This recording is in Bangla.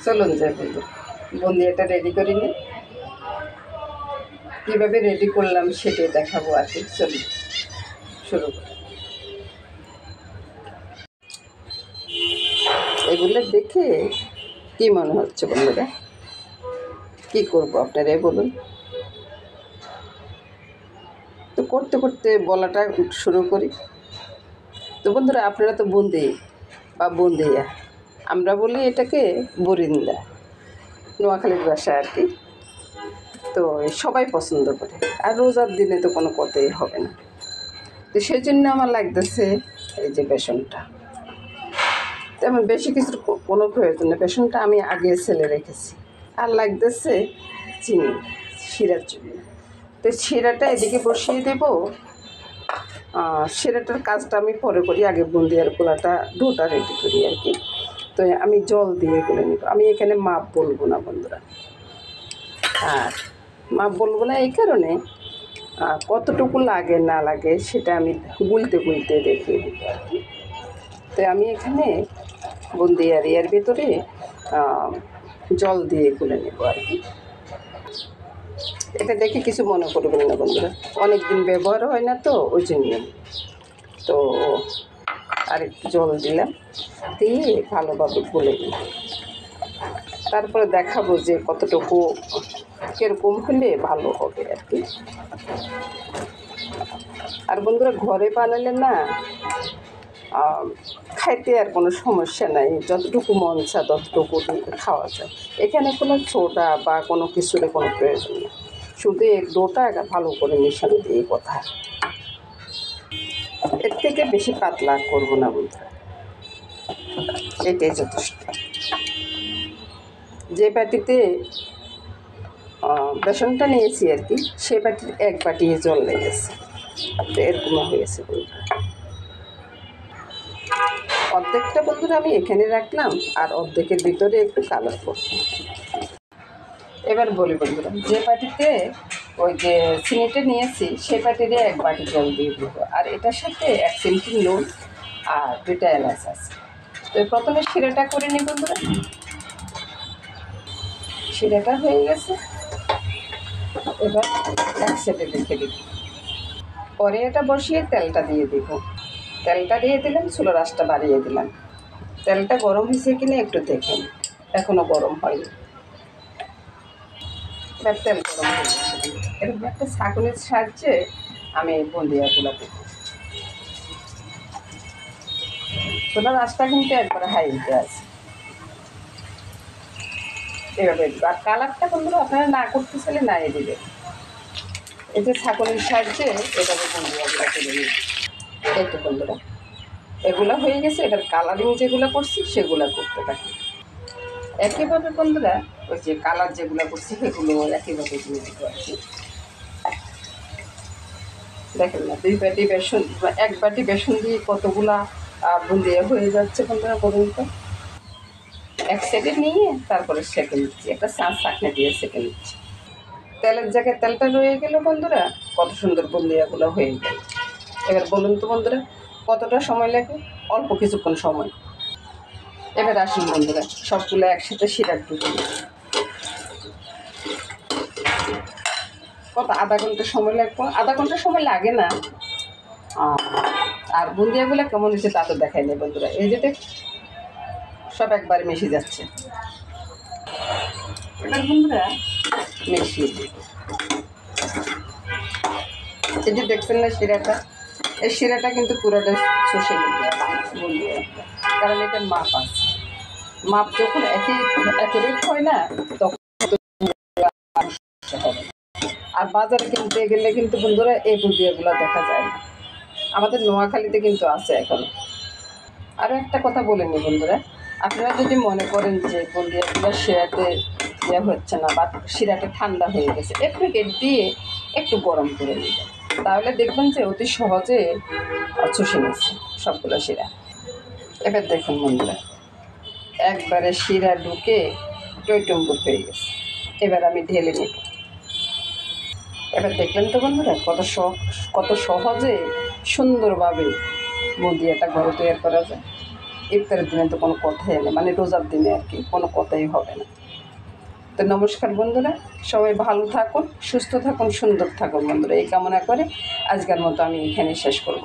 চলুন যাই বন্ধু, বুন্দিয়াটা রেডি করি নি। কীভাবে রেডি করলাম সেটাই দেখাবো আর কি। চলুন শুরু করি। এগুলো দেখে কি মনে হচ্ছে বন্ধুরা? কি করবো আপনারাই বলুন তো। করতে করতে বলাটা শুরু করি। তো বন্ধুরা, আপনারা তো বুন্দি বা বুন্দিয়া, আমরা বলি এটাকে বরিন্দা, নোয়াখালীর ভাষা আর কি। তো সবাই পছন্দ করে, আর রোজার দিনে তো কোনো কথাই হবে না। তো সেই জন্য আমার লাগতেছে এই যে বেসনটা। তেমন বেশি কিছুর কোনো প্রয়োজন নেই, বেসনটা আমি আগে ছেলে রেখেছি। আর লাগতেছে চিনি, শিরার জন্য। তো শিরাটা এদিকে বসিয়ে দেব। শিরাটার কাজটা আমি পরে করি, আগে বুন্দিয়ার গোলাটা ডোটা রেডি করি আর কি। তো আমি জল দিয়ে করে নিব। আমি এখানে মাপ বলবো না বন্ধুরা, আর মাপ বলবো না এই কারণে কতটুকু লাগে না লাগে সেটা আমি গুলতে গুলতে দেখিয়ে দিব আর কি। তো আমি এখানে বুন্দিয়ার এর ভিতরে জল দিয়ে গুলে নেব আর কি। এটা দেখে কিছু মনে করবেন না বন্ধুরা, অনেক দিন ব্যবহার হয় না তো ওই জন্য। তো আরেকটু জল দিলাম, দিয়ে ভালোভাবে গুলে নিই। তারপরে দেখাবো যে কতটুকু কীরকম হলে ভালো হবে আর কি। আর বন্ধুরা, ঘরে বানালে না খাইতে আর কোনো সমস্যা নাই, যতটুকু মন চায় ততটুকু খাওয়া যায়। এখানে কোনো সোডা বা কোনো কিছুর কোনো প্রয়োজন নেই, শুধু এক ডোটা ভালো করে মেশানো দিয়ে কথা। এর থেকে বেশি পাতলা করবো না বন্ধুরা, এটাই যথেষ্ট। যে বাটিতে বেসনটা নিয়েছি আর কি, সে বাটির এক বাটি জল লেগেছে। তো এরকম হয়েছে বন্ধুরা। অর্ধেকটা বন্ধুরা আমি এখানে রাখলাম, আর অর্ধেকের ভিতরে একটু কালার করব। এবার বলি বন্ধুরা, যে বাটিতে ওই যে চিনিটা নিয়েছি সে বাটিতে এক বাটি জল দিয়ে দেবো, আর এটার সাথে 1 চিমটি নুন আর 2টা এলাচ আছে। তো প্রথমে শিরাটা করে নিই বন্ধুরা। শিরাটা হয়ে গেছে, এবার এক সাইডে রেখে দিব। পরে এটা বসিয়ে তেলটা দিয়ে দিব। তেলটা দিয়ে দিলাম, চুলার আঁচটা বাড়িয়ে দিলাম। তেলটা গরম হয়েছে কিনা একটু দেখেন, এখনও গরম হয়নি। এবার তেল গরম হয়ে গেছে, এরকম একটা ছাঁকুনির সাহায্যে আমি বুন্দিয়াগুলো দেবো। চুলার আঁচটা কিন্তু একবারে হাইতে আছে। এভাবে আর কালারটা বন্ধুরা আপনারা না করতে চাইলে নাই দিবেন। এই যে ছাঁকুনির সাহায্যে এভাবে বুন্দিয়াগুলো তুলে নিই। এই তো বন্ধুরা, এগুলো হয়ে গেছে। এবার কালারিং যেগুলো করছি সেগুলো করতে থাকি। একইভাবে বন্ধুরা ওই যে কালার যেগুলো করছি সেগুলো একইভাবে দিয়ে দিব আর কি। দেখেন না, 2 বাটি বেসন, 1 বাটি বেসন দিয়ে কতগুলা বুন্দিয়া হয়ে যাচ্ছে বন্ধুরা, বলুন তো। এক সাইডে নিয়ে তারপরে সেঁকে নিচ্ছি, একটা চাকনি দিয়ে সেঁকে নিচ্ছি। তেলের জায়গায় তেলটা রয়ে গেল বন্ধুরা, কত সুন্দর বুন্দিয়াগুলো হয়ে গেল। এবার বলুন তো বন্ধুরা, কতটা সময় লাগে? অল্প কিছুক্ষণ সময়। এবার আসুন বন্ধুরা, সবগুলো একসাথে শিরার ডুবে কত আধা ঘন্টা সময় লাগবে। আধা ঘন্টা সময় লাগে না। আর বুন্দিয়াগুলো কেমন হয়েছে তা তো দেখাই নেই বন্ধুরা। এই যে দেখ, সব একবারে মিশে যাচ্ছে। এবার বন্ধুরা মিশিয়ে দিই। এই যে দেখছেন না শিরাটা, এই শিরাটা কিন্তু পুরোটা চষে নিতে বুন্দিয়া, কারণ এটার মাপ আছে। মাপ যখন অ্যাকুরেট হয় না তখন হবে। আর বাজারে কিনতে গেলে কিন্তু বন্ধুরা এই বুন্দিয়াগুলো দেখা যায় না। আমাদের নোয়াখালীতে কিন্তু আছে এখনো। আরও একটা কথা বলে নি বন্ধুরা, আপনারা যদি মনে করেন যে বুন্দিয়াগুলো শিরাতে দেওয়া হচ্ছে না বা শিরাটা ঠান্ডা হয়ে গেছে, একটু হেড দিয়ে একটু গরম করে নেবেন, তাহলে দেখবেন যে অতি সহজে চষে নিচ্ছে সবগুলো শিরা। এবার দেখুন বন্ধুরা, একবারে শিরা ঢুকে টইটুম্বুর হয়ে গেছে। এবার আমি ঢেলে নেব। এবার দেখলেন তো বন্ধুরা, কত সহজে সুন্দরভাবে বুন্দিয়াটা ঘরে তৈরি করা যায়। ইফতারের দিনে তো কোনো কথাই নেই, মানে রোজার দিনে আর কি কোনো কথাই হবে না। তো নমস্কার বন্ধুরা, সবাই ভালো থাকুন, সুস্থ থাকুন, সুন্দর থাকুন বন্ধুরা, এই কামনা করে আজকের মতো আমি এখানে শেষ করব।